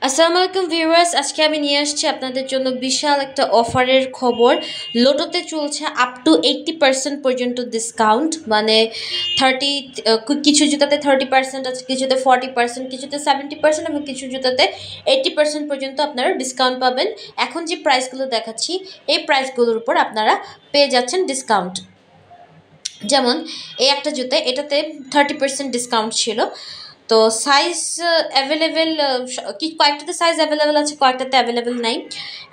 আসসালামু আলাইকুম ভিউয়ার্স, আজকে আমি নিয়ে আসছি আপনাদের জন্য বিশাল একটা অফারের খবর। লোটোতে চলছে আপ টু 80% পর্যন্ত ডিসকাউন্ট, মানে 30, কিছু জুতাতে 30% আছে, কিছুতে 40%, কিছুতে 70% এবং কিছু জুতাতে 80% পর্যন্ত আপনারা ডিসকাউন্ট পাবেন। এখন যে প্রাইসগুলো দেখাচ্ছি এই প্রাইসগুলোর উপর আপনারা পেয়ে যাচ্ছেন ডিসকাউন্ট। যেমন এই একটা জুতা, এটাতে 30% ডিসকাউন্ট ছিল। তো সাইজ অ্যাভেলেবেল, কি কয়েকটাতে সাইজ অ্যাভেলেবেল আছে, কয়েকটাতে অ্যাভেলেবেল নাই।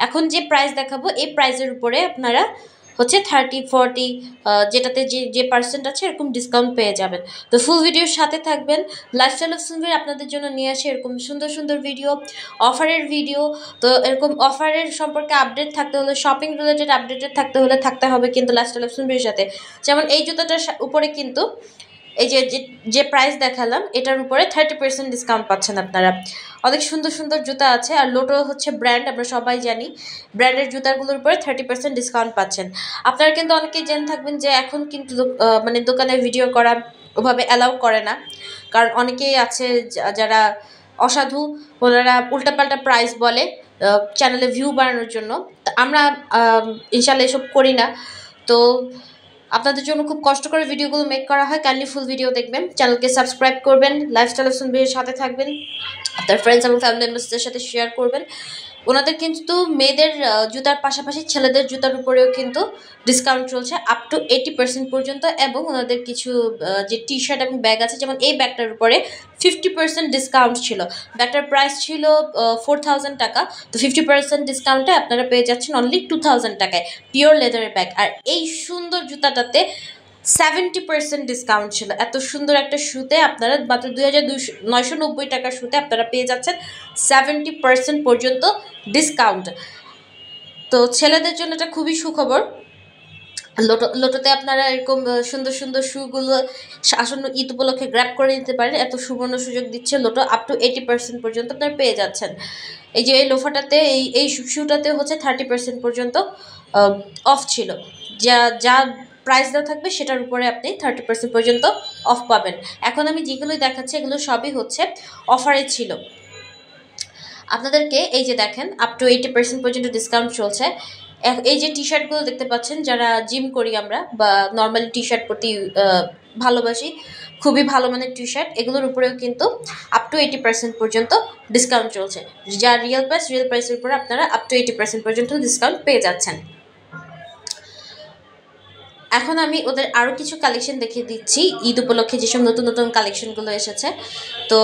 এখন যে প্রাইস দেখাবো এই প্রাইসের উপরে আপনারা হচ্ছে 30-40, যেটাতে যে যে পার্সেন্ট আছে এরকম ডিসকাউন্ট পেয়ে যাবেন। তো ফুল ভিডিওর সাথে থাকবেন। লাইফস্টাইল অফ সুনভীর আপনাদের জন্য নিয়ে আসে এরকম সুন্দর সুন্দর ভিডিও, অফারের ভিডিও। তো এরকম অফারের সম্পর্কে আপডেট থাকতে হলে, শপিং রিলেটেড আপডেটেড থাকতে হবে কিন্তু লাইফস্টাইল অফ সুনভীরের সাথে। যেমন এই জুতাটার উপরে কিন্তু এই যে যে প্রাইস দেখালাম এটার উপরে 30% ডিসকাউন্ট পাচ্ছেন আপনারা। অনেক সুন্দর সুন্দর জুতা আছে, আর লোটো হচ্ছে ব্র্যান্ড, আমরা সবাই জানি। ব্র্যান্ডের জুতাগুলোর উপরে 30% ডিসকাউন্ট পাচ্ছেন। আপনারা কিন্তু অনেকেই জেনে থাকবেন যে এখন কিন্তু মানে দোকানে ভিডিও করা ওভাবে অ্যালাউ করে না, কারণ অনেকেই আছে যারা অসাধু, ওনারা উল্টাপাল্টা প্রাইস বলে চ্যানেলে ভিউ বাড়ানোর জন্য। আমরা ইনশাল্লাহ এসব করি না। তো আপনাদের জন্য খুব কষ্ট করে ভিডিওগুলো মেক করা হয়। কাইন্ডলি ফুল ভিডিও দেখবেন, চ্যানেলকে সাবস্ক্রাইব করবেন, লাইফস্টাইল অফ সুনভীরের সাথে থাকবেন, আপনার ফ্রেন্ডস এবং ফ্যামিলি মেম্বার্সদের সাথে শেয়ার করবেন। ওনাদের কিন্তু মেয়েদের জুতার পাশাপাশি ছেলেদের জুতার উপরেও কিন্তু ডিসকাউন্ট চলছে আপ টু 80% পর্যন্ত। এবং ওনাদের কিছু যে টি শার্ট এবং ব্যাগ আছে, যেমন এই ব্যাগটার উপরে 50% ডিসকাউন্ট ছিল। ব্যাগটার প্রাইস ছিল 4000 টাকা, তো 50% ডিসকাউন্টে আপনারা পেয়ে যাচ্ছেন অনলি 2000 টাকায় পিওর লেদারের ব্যাগ। আর এই সুন্দর জুতাটাতে 70% ডিসকাউন্ট ছিল। এত সুন্দর একটা শুতে আপনারা মাত্র 2990 টাকার শুতে আপনারা পেয়ে যাচ্ছেন 70% পর্যন্ত ডিসকাউন্ট। তো ছেলেদের জন্য এটা খুবই সুখবর। লোটোতে আপনারা এরকম সুন্দর সুন্দর শুগুলো আসন্ন ঈদ উপলক্ষে গ্র্যাব করে নিতে পারেন। এত সুবর্ণ সুযোগ দিচ্ছে লোটো, আপ টু 80% পর্যন্ত আপনারা পেয়ে যাচ্ছেন। এই যে এই লোফাটাতে, এই শুটাতে হচ্ছে 30% পর্যন্ত অফ ছিল। যা যা প্রাইস দেওয়া থাকবে সেটার উপরে আপনি 30% পর্যন্ত অফ পাবেন। এখন আমি যেগুলোই দেখাচ্ছি এগুলো সবই হচ্ছে অফারে ছিল আপনাদেরকে। এই যে দেখেন আপ টু 80% পর্যন্ত ডিসকাউন্ট চলছে। এই যে টি শার্টগুলো দেখতে পাচ্ছেন, যারা জিম করি আমরা বা নর্মালি টি শার্ট পরতে ভালোবাসি, খুবই ভালো মানের টি শার্ট, এগুলোর উপরেও কিন্তু আপ টু 80% পর্যন্ত ডিসকাউন্ট চলছে। যা রিয়েল প্রাইসের উপরে আপনারা আপ টু 80% পর্যন্ত ডিসকাউন্ট পেয়ে যাচ্ছেন। এখন আমি ওদের আরও কিছু কালেকশন দেখিয়ে দিচ্ছি ঈদ উপলক্ষে যেসব নতুন নতুন কালেকশনগুলো এসেছে। তো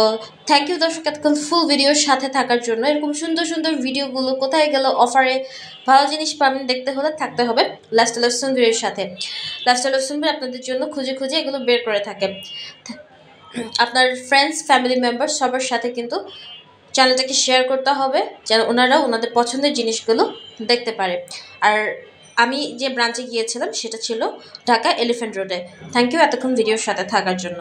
থ্যাংক ইউ দর্শক এতক্ষণ ফুল ভিডিওর সাথে থাকার জন্য। এরকম সুন্দর সুন্দর ভিডিওগুলো কোথায় গেল, অফারে ভালো জিনিস পাবেন দেখতে হলে থাকতে হবে লাইফস্টাইল অফ সুনভীরের সাথে। লাইফস্টাইল অফ সুনভীর আপনাদের জন্য খুঁজে খুঁজে এগুলো বের করে থাকে। আপনার ফ্রেন্ডস, ফ্যামিলি মেম্বার সবার সাথে কিন্তু চ্যানেলটাকে শেয়ার করতে হবে যেন ওনারাও ওনাদের পছন্দের জিনিসগুলো দেখতে পারে। আর আমি যে ব্রাঞ্চে গিয়েছিলাম সেটা ছিল ঢাকা এলিফ্যান্ট রোডে। থ্যাংক ইউ এতক্ষণ ভিডিওর সাথে থাকার জন্য।